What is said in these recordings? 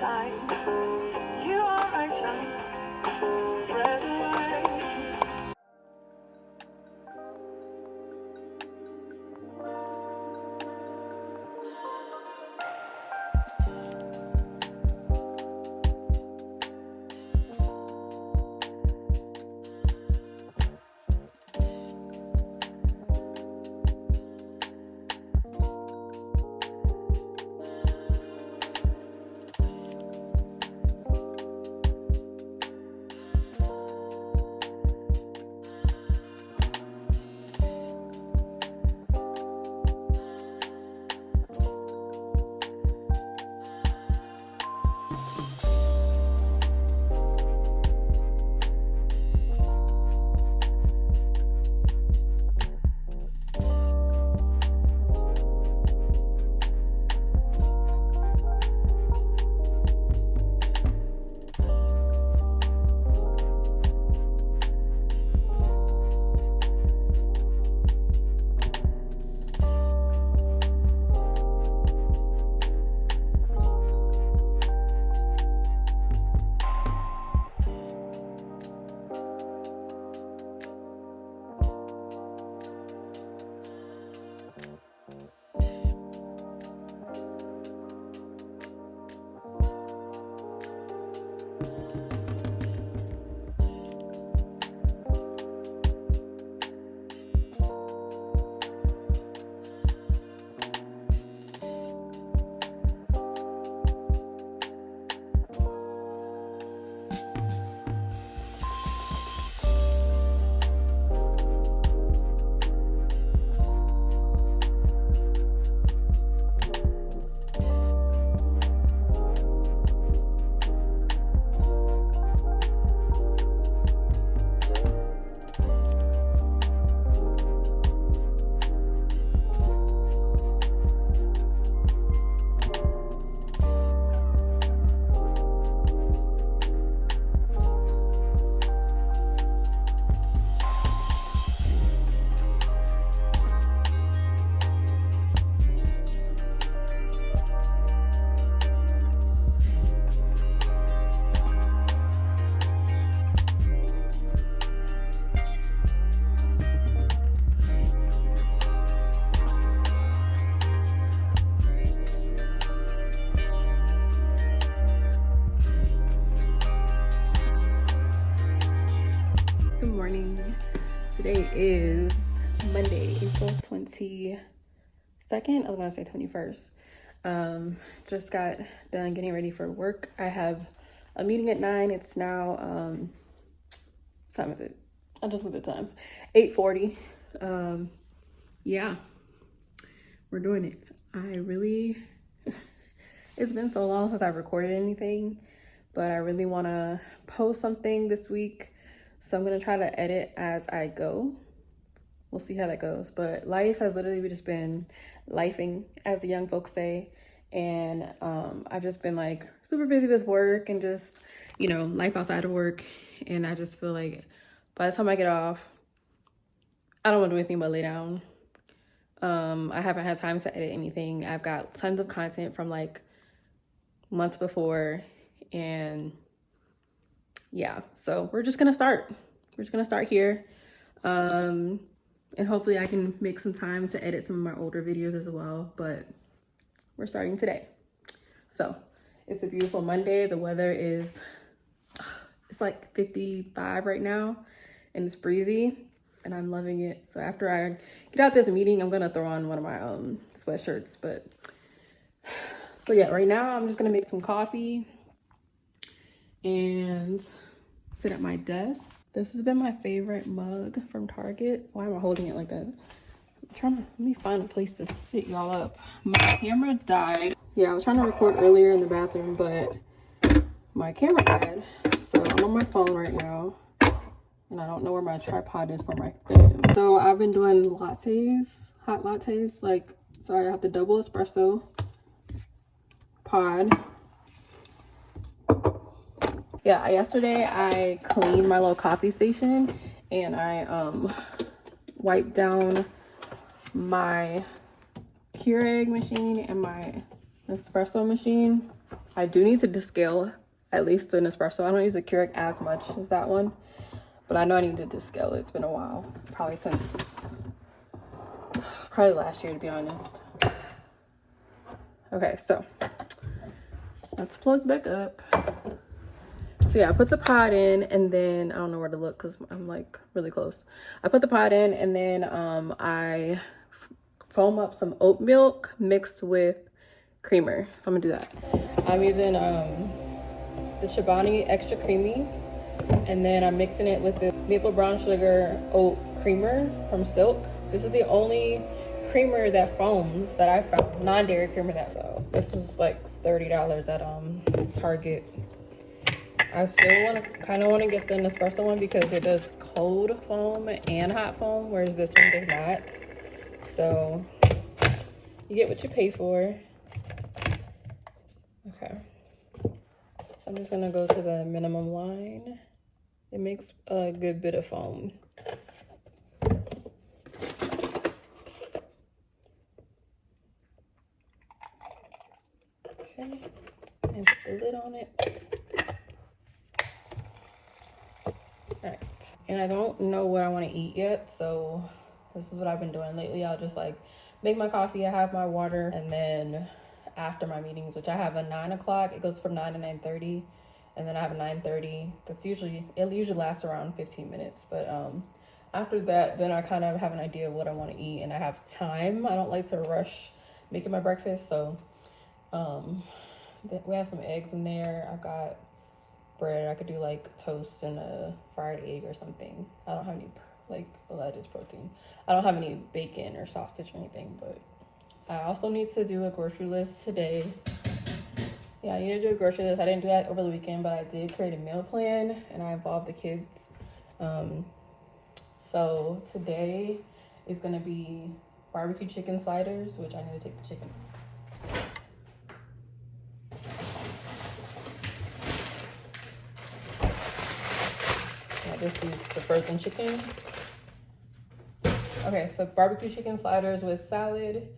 shine. You are my sun, red and white. Today is Monday, April 22nd. I was gonna say 21st. Just got done getting ready for work. I have a meeting at 9. It's now, what time is it? I just looked at the time. 8:40. Yeah, we're doing it. It's been so long since I've recorded anything, but I really wanna post something this week. So I'm gonna try to edit as I go. We'll see how that goes. But life has literally just been lifing, as the young folks say. And I've just been like super busy with work and just, life outside of work. And I just feel like by the time I get off, I don't want to do anything but lay down. I haven't had time to edit anything. I've got tons of content from like months before, and yeah, so we're just gonna start. We're just gonna start here. And hopefully I can make some time to edit some of my older videos as well, but we're starting today. So it's a beautiful Monday. The weather is, it's like 55 right now, and it's breezy, and I'm loving it. So after I get out this meeting, I'm gonna throw on one of my sweatshirts. But so yeah, right now I'm just gonna make some coffee and sit at my desk. This has been my favorite mug from Target. Why am I holding it like that? Let me find a place to sit y'all up. My camera died. Yeah, I was trying to record earlier in the bathroom, but my camera died. So I'm on my phone right now, and I don't know where my tripod is for my phone. So I've been doing lattes, hot lattes. So I have the double espresso pod. Yeah, yesterday I cleaned my little coffee station, and I wiped down my Keurig machine and my espresso machine. I do need to descale at least the Nespresso. I don't use the Keurig as much as that one, but I know I need to descale it. It's been a while, probably last year, to be honest. Okay, so let's plug back up. So yeah, I put the pod in, and then I don't know where to look because I'm like really close. I put the pod in, and then I foam up some oat milk mixed with creamer. So I'm gonna do that. I'm using the Chobani Extra Creamy, and then I'm mixing it with the maple brown sugar oat creamer from Silk. This is the only creamer that foams that I found, non-dairy creamer that foam. This was like $30 at Target. I still kind of want to get the Nespresso one because it does cold foam and hot foam, whereas this one does not. So you get what you pay for. Okay. So I'm just gonna go to the minimum line. It makes a good bit of foam. Okay, and put the lid on it. Alright, and I don't know what I want to eat yet, so this is what I've been doing lately. I'll just like make my coffee, I have my water, and then after my meetings, which I have a 9 o'clock, it goes from 9 to 9:30, and then I have a 9:30. It usually lasts around 15 minutes, but after that, then I kind of have an idea of what I want to eat, and I have time. I don't like to rush making my breakfast, so we have some eggs in there. I've got bread. I could do like toast and a fried egg or something. I don't have any that is protein. I don't have any bacon or sausage or anything, but I also need to do a grocery list today. Yeah, I need to do a grocery list. I didn't do that over the weekend, but I did create a meal plan, and I involved the kids. So today is gonna be barbecue chicken sliders, which I need to take the chicken. I just used the frozen chicken. Okay, so barbecue chicken sliders with salad.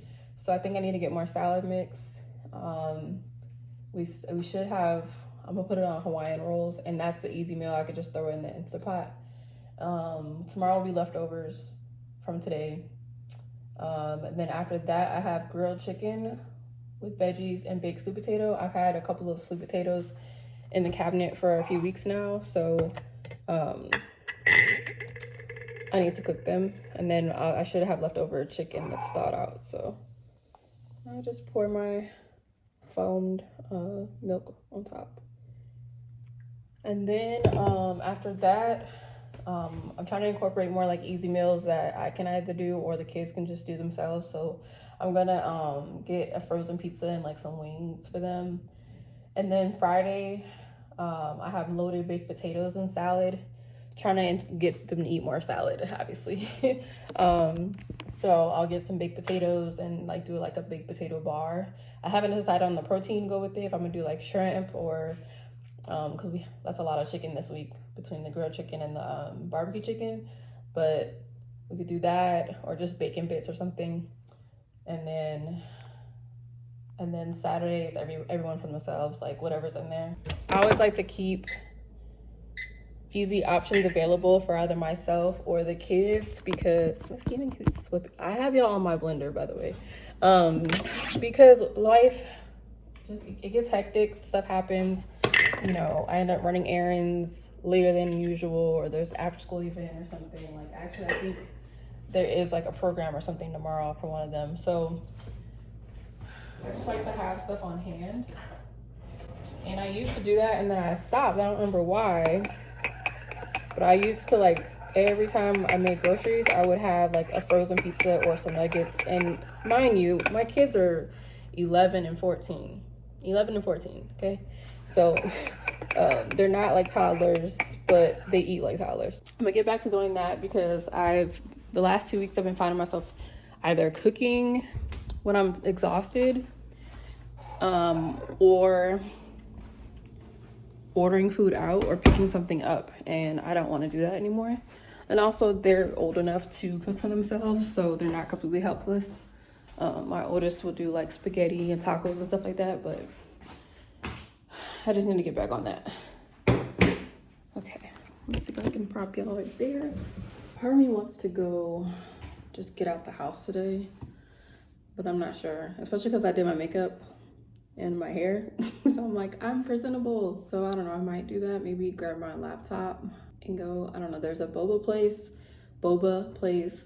So I think I need to get more salad mix. We should have, I'm gonna put it on Hawaiian rolls, and that's an easy meal. I could just throw in the Instant Pot. Tomorrow will be leftovers from today. And then after that, I have grilled chicken with veggies and baked sweet potato. I've had a couple of sweet potatoes in the cabinet for a few weeks now, so I need to cook them. And then I should have leftover chicken that's thawed out, so I'll just pour my foamed milk on top. And then after that, I'm trying to incorporate more like easy meals that I can either do or the kids can just do themselves. So I'm gonna get a frozen pizza and like some wings for them. And then Friday, I have loaded baked potatoes and salad. Trying to get them to eat more salad, obviously. So I'll get some baked potatoes and like do like a baked potato bar. I haven't decided on the protein to go with it, if I'm gonna do like shrimp or because that's a lot of chicken this week between the grilled chicken and the barbecue chicken, but we could do that or just bacon bits or something. And then Saturday is everyone for themselves, like whatever's in there. I always like to keep easy options available for either myself or the kids because I have y'all on my blender, by the way, because life it gets hectic, stuff happens. You know, I end up running errands later than usual, or there's an after school event or something. Like, actually, I think there is like a program or something tomorrow for one of them. So I just like to have stuff on hand. And I used to do that, and then I stopped. I don't remember why, but I used to, like, every time I made groceries, I would have like a frozen pizza or some nuggets. And mind you, my kids are 11 and 14, okay? So they're not like toddlers, but they eat like toddlers. I'm gonna get back to doing that because the last 2 weeks I've been finding myself either cooking when I'm exhausted or ordering food out or picking something up, and I don't want to do that anymore. And also they're old enough to cook for themselves, so they're not completely helpless. My oldest will do like spaghetti and tacos and stuff like that, but I just need to get back on that. Okay, let's see if I can prop y'all right there. Part of me wants to go just get out the house today, but I'm not sure, especially because I did my makeup and my hair. So I'm like, I'm presentable. So I don't know, I might do that. Maybe grab my laptop and go. I don't know, there's a boba place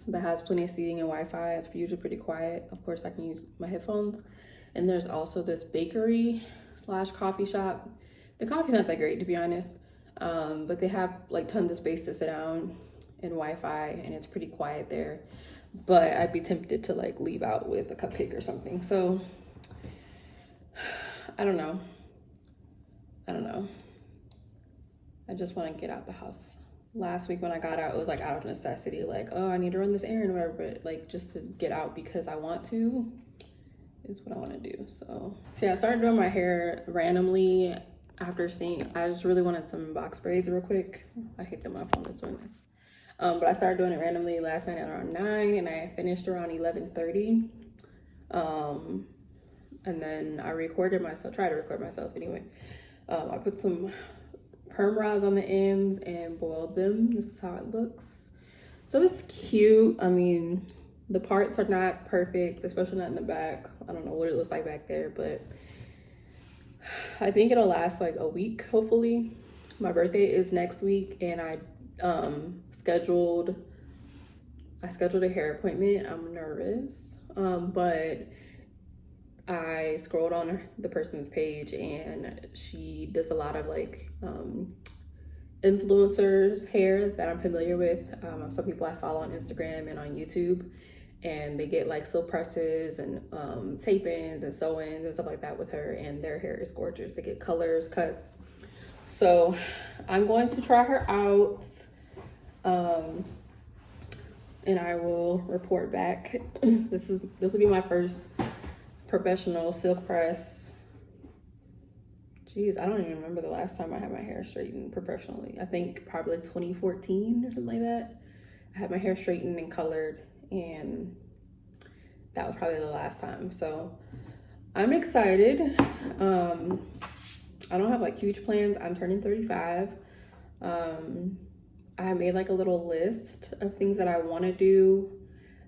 that has plenty of seating and Wi-Fi. It's usually pretty quiet. Of course, I can use my headphones. And there's also this bakery / coffee shop. The coffee's not that great, to be honest, but they have like tons of space to sit down and Wi-Fi, and it's pretty quiet there. But I'd be tempted to like leave out with a cupcake or something. So I don't know. I just want to get out the house. Last week when I got out, it was like out of necessity, like, oh, I need to run this errand or whatever, but like just to get out because I want to is what I want to do. So yeah, I started doing my hair randomly after seeing, I just really wanted some box braids real quick. I hate that my phone is doing this. But I started doing it randomly last night at around 9 and I finished around 11:30. And then I tried to record myself anyway. I put some perm rods on the ends and boiled them. This is how it looks. So it's cute. I mean, the parts are not perfect, especially not in the back. I don't know what it looks like back there, but I think it'll last like a week, hopefully. My birthday is next week and I scheduled a hair appointment. I'm nervous, but I scrolled on the person's page and she does a lot of like influencers hair that I'm familiar with. Some people I follow on Instagram and on YouTube, and they get like silk presses and tape-ins and sew-ins and stuff like that with her, and their hair is gorgeous. They get colors, cuts. So I'm going to try her out, and I will report back. This will be my first professional silk press. Jeez, I don't even remember the last time I had my hair straightened professionally. I think probably 2014 or something like that. I had my hair straightened and colored, and that was probably the last time. So I'm excited. I don't have like huge plans. I'm turning 35. I made like a little list of things that I want to do.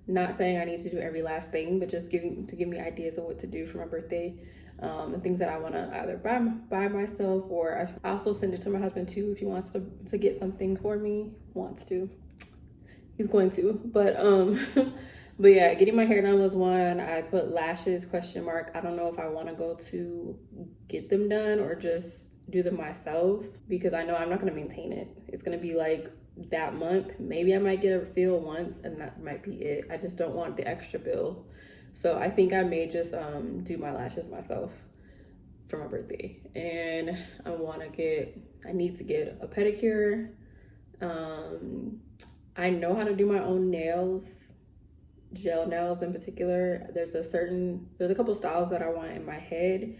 Not saying I need to do every last thing, but just give me ideas of what to do for my birthday, and things that I want to either buy myself, or I also send it to my husband too if he wants to get something for me. He's going to, but but yeah, getting my hair done was one. I put lashes ? I don't know if I want to go to get them done or just do them myself, because I know I'm not going to maintain it. It's going to be like that month. Maybe I might get a fill once and that might be it. I just don't want the extra bill. So I think I may just do my lashes myself for my birthday. And I need to get a pedicure. I know how to do my own nails, gel nails in particular. There's a couple styles that I want in my head.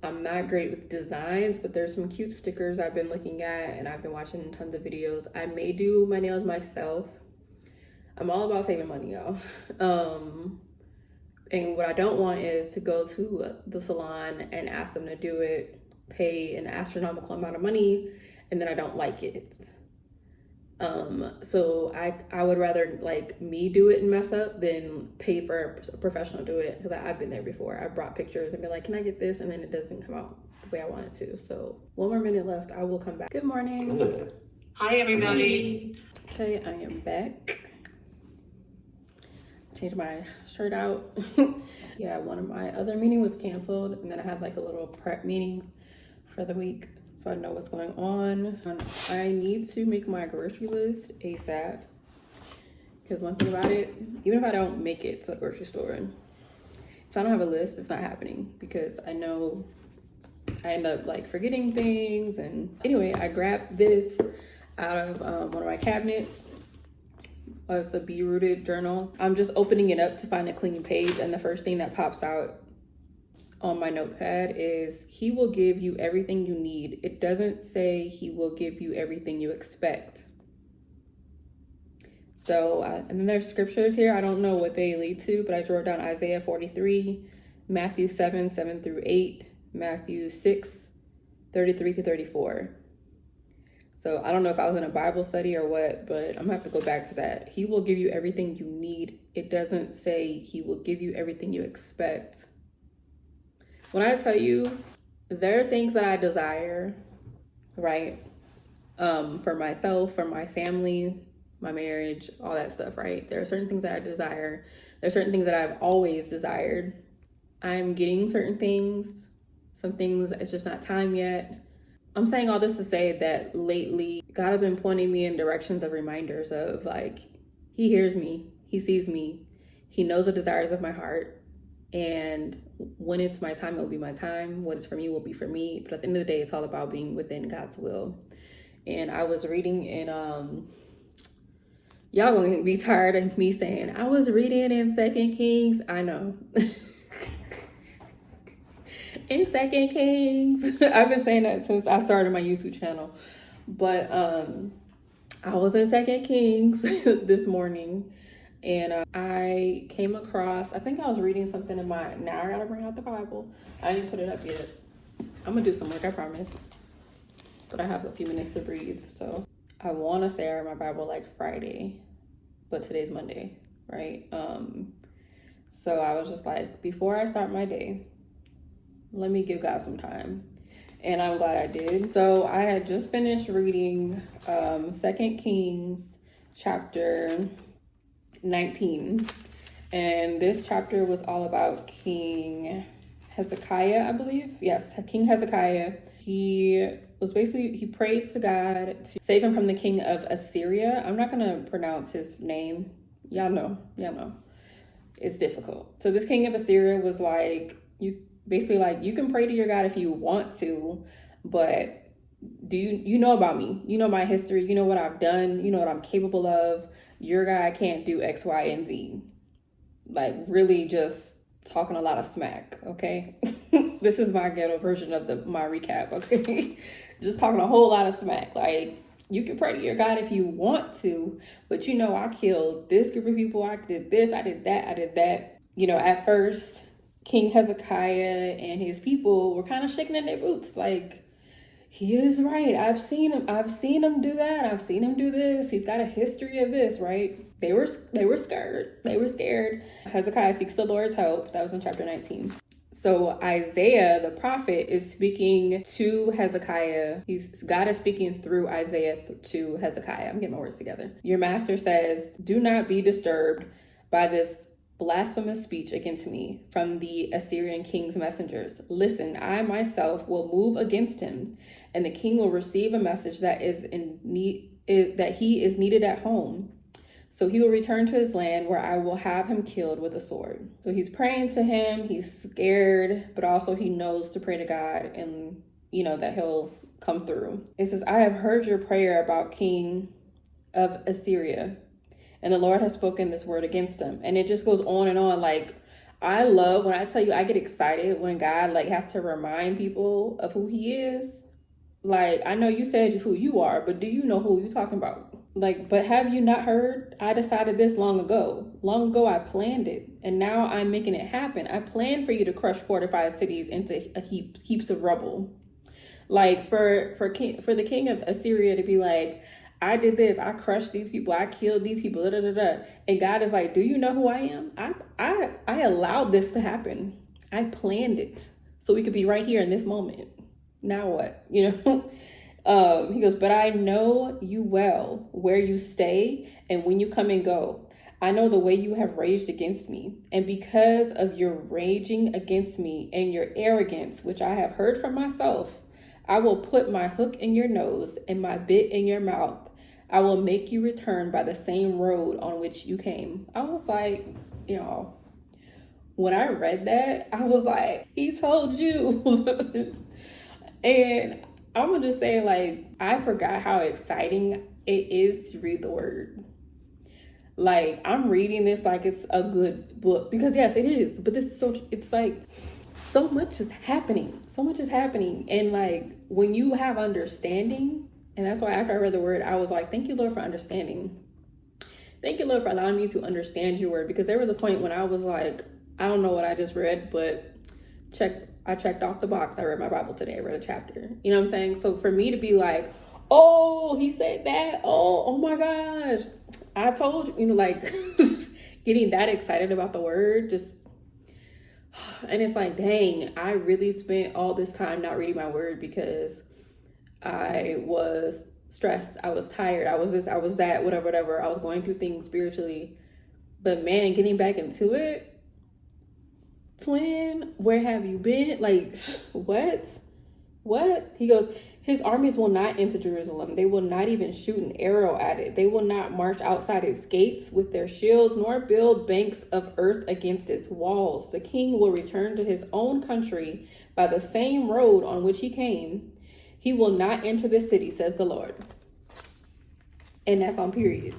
I'm not great with designs, but there's some cute stickers I've been looking at, and I've been watching tons of videos. I may do my nails myself. I'm all about saving money, y'all. And what I don't want is to go to the salon and ask them to do it, pay an astronomical amount of money, and then I don't like it. So I would rather like me do it and mess up than pay for a professional to do it, because I've been there before. I brought pictures and been like, can I get this? And then it doesn't come out the way I want it to. So one more minute left. I will come back. Good morning. Hi, everybody. Okay, I am back. Changed my shirt out. Yeah, one of my other meetings was canceled, and then I had like a little prep meeting for the week, so I know what's going on. I need to make my grocery list ASAP, because one thing about it, even if I don't make it to the grocery store, if I don't have a list, it's not happening, because I know I end up like forgetting things. And anyway, I grabbed this out of one of my cabinets. It's a Be Rooted journal. I'm just opening it up to find a clean page, and the first thing that pops out on my notepad is, he will give you everything you need. It doesn't say he will give you everything you expect. So, and then there's scriptures here. I don't know what they lead to, but I wrote down Isaiah 43, Matthew 7:7-8, Matthew 6, 33 to 34. So I don't know if I was in a Bible study or what, but I'm gonna have to go back to that. He will give you everything you need. It doesn't say he will give you everything you expect. When I tell you, there are things that I desire, right? For myself, for my family, my marriage, all that stuff, right? There are certain things that I desire. There are certain things that I've always desired. I'm getting certain things. Some things, it's just not time yet. I'm saying all this to say that lately, God has been pointing me in directions of reminders of like, he hears me, he sees me, he knows the desires of my heart. And when it's my time, it will be my time. What is for me will be for me. But at the end of the day, it's all about being within God's will. And I was reading in, y'all gonna be tired of me saying, I was reading in 2 Kings. I know. In 2 Kings. I've been saying that since I started my YouTube channel. But I was in 2 Kings this morning. And I came across, I think I was reading something in my, now I gotta bring out the Bible. I didn't put it up yet. I'm gonna do some work, I promise. But I have a few minutes to breathe. So I wanna say I read my Bible like Friday, but today's Monday, right? So I was just like, before I start my day, let me give God some time. And I'm glad I did. So I had just finished reading 2 Kings chapter 19. And this chapter was all about King Hezekiah, I believe. Yes, King Hezekiah. He prayed to God to save him from the king of Assyria. I'm not gonna pronounce his name. Y'all know. It's difficult. So this king of Assyria was like, you can pray to your God if you want to, but do you know about me? You know my history. You know what I've done. You know what I'm capable of. Your God can't do X, Y, and Z. Like really just talking a lot of smack, okay? This is my ghetto version of my recap, okay? Just talking a whole lot of smack. Like, you can pray to your God if you want to, but you know, I killed this group of people. I did this, I did that. You know, at first, King Hezekiah and his people were kind of shaking in their boots. Like, he is right. I've seen him do that. I've seen him do this. He's got a history of this, right? They were scared. Hezekiah seeks the Lord's help. That was in chapter 19. So Isaiah, the prophet, is speaking to Hezekiah. God is speaking through Isaiah to Hezekiah. I'm getting my words together. Your master says, do not be disturbed by this blasphemous speech against me from the Assyrian king's messengers. Listen, I myself will move against him, and the king will receive a message that that he is needed at home. So he will return to his land, where I will have him killed with a sword. So he's praying to him. He's scared, but also he knows to pray to God, and you know that he'll come through. It says, I have heard your prayer about king of Assyria, and the Lord has spoken this word against him. And it just goes on and on. Like, I love when I tell you, I get excited when God like has to remind people of who he is. Like, I know you said who you are, but do you know who you're talking about? Like, but have you not heard? I decided this long ago. Long ago, I planned it, and now I'm making it happen. I planned for you to crush fortified cities into heaps of rubble. Like, for the king of Assyria to be like, I did this, I crushed these people, I killed these people, and God is like, do you know who I am? I allowed this to happen. I planned it so we could be right here in this moment. Now what? You know? He goes, but I know you well, where you stay and when you come and go. I know the way you have raged against me. And because of your raging against me and your arrogance, which I have heard from myself, I will put my hook in your nose and my bit in your mouth. I will make you return by the same road on which you came. I was like, when I read that, I was like, he told you. And I'm going to just say, like, I forgot how exciting it is to read the word. Like, I'm reading this like it's a good book, because yes, it is. But it's like, so much is happening. And like, when you have understanding, and that's why after I read the word, I was like, thank you, Lord, for understanding. Thank you, Lord, for allowing me to understand your word. Because there was a point when I was like, I don't know what I just read, but I checked off the box. I read my Bible today. I read a chapter. You know what I'm saying? So for me to be like, oh, he said that. Oh my gosh. I told you, like getting that excited about the word, just, and it's like, dang, I really spent all this time not reading my word because I was stressed. I was tired. I was this, I was that, whatever. I was going through things spiritually. But man, getting back into it, twin, where have you been? Like, what? He goes, his armies will not enter Jerusalem. They will not even shoot an arrow at it. They will not march outside its gates with their shields, nor build banks of earth against its walls. The king will return to his own country by the same road on which he came. He will not enter the city, says the Lord. And that's on period.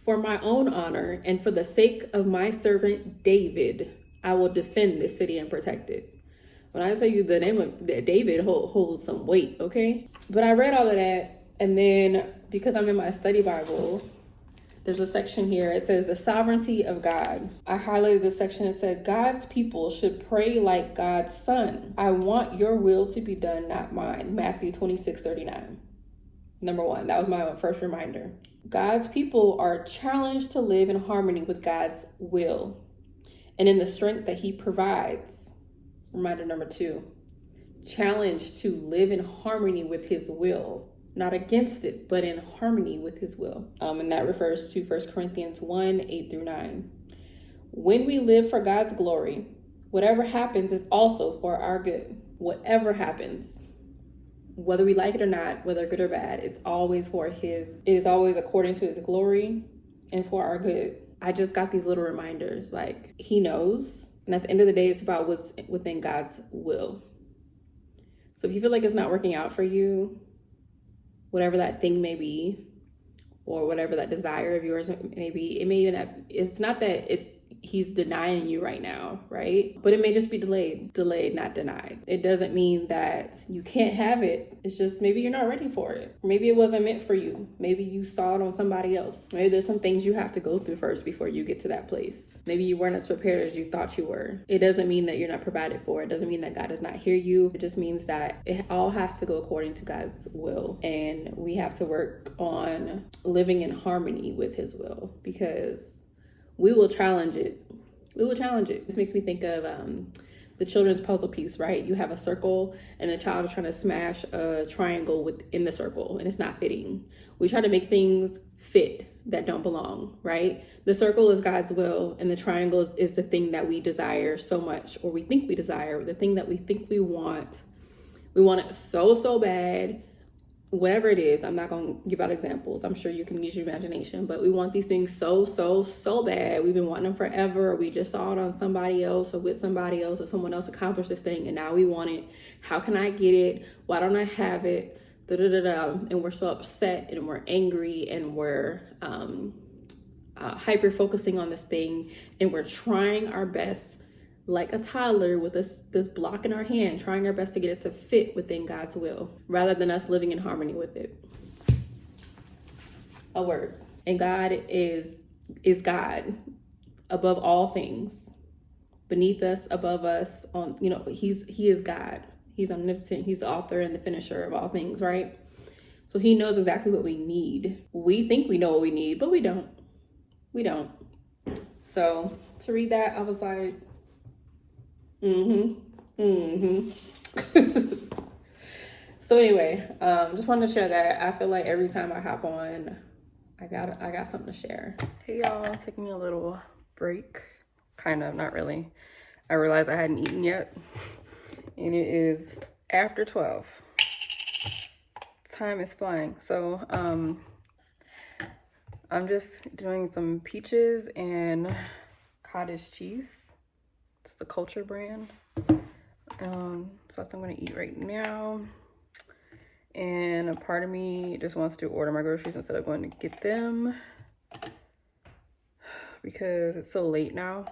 For my own honor and for the sake of my servant David, I will defend this city and protect it. When I tell you the name of David holds some weight, okay? But I read all of that, and then because I'm in my study Bible, there's a section here. It says the sovereignty of God. I highlighted the section that said God's people should pray like God's son. I want your will to be done, not mine. Matthew 26:39. Number one, that was my first reminder. God's people are challenged to live in harmony with God's will and in the strength that he provides. Reminder number two, challenged to live in harmony with his will, not against it, but in harmony with his will. And that refers to 1 Corinthians 1:8-9. When we live for God's glory, whatever happens is also for our good. Whatever happens, whether we like it or not, whether good or bad, it is always according to his glory and for our good. I just got these little reminders, like he knows. And at the end of the day, it's about what's within God's will. So if you feel like it's not working out for you, whatever that thing may be, or whatever that desire of yours may be, it may even have, it's not that he's denying you right now, right? But it may just be delayed, not denied. It doesn't mean that you can't have it. It's just maybe you're not ready for it. Maybe it wasn't meant for you. Maybe you saw it on somebody else. Maybe there's some things you have to go through first before you get to that place. Maybe you weren't as prepared as you thought you were. It doesn't mean that you're not provided for. It doesn't mean that God does not hear you. It just means that it all has to go according to God's will. And we have to work on living in harmony with his will, because we will challenge it. This makes me think of the children's puzzle piece, right? You have a circle and the child is trying to smash a triangle within the circle and it's not fitting. We try to make things fit that don't belong, right? The circle is God's will and the triangle is the thing that we desire so much, or we think we desire, the thing that we think we want. We want it so bad. Whatever it is, I'm not going to give out examples. I'm sure you can use your imagination, but we want these things so bad. We've been wanting them forever. We just saw it on somebody else or with somebody else, or someone else accomplished this thing and now we want it. How can I get it? Why don't I have it? And we're so upset and we're angry and we're hyper focusing on this thing, and we're trying our best like a toddler with this block in our hand, trying our best to get it to fit within God's will, rather than us living in harmony with it. A word. And God is God above all things, beneath us, above us, he is God. He's omnipotent. He's the author and the finisher of all things, right? So he knows exactly what we need. We think we know what we need, but we don't. So to read that, I was like, So anyway, just wanted to share that. I feel like every time I hop on, I got something to share. Hey y'all, taking a little break. Kind of, not really. I realized I hadn't eaten yet, and it is after 12. Time is flying. So I'm just doing some peaches and cottage cheese. It's the Culture brand. So that's what I'm gonna eat right now. And a part of me just wants to order my groceries instead of going to get them, because it's so late now.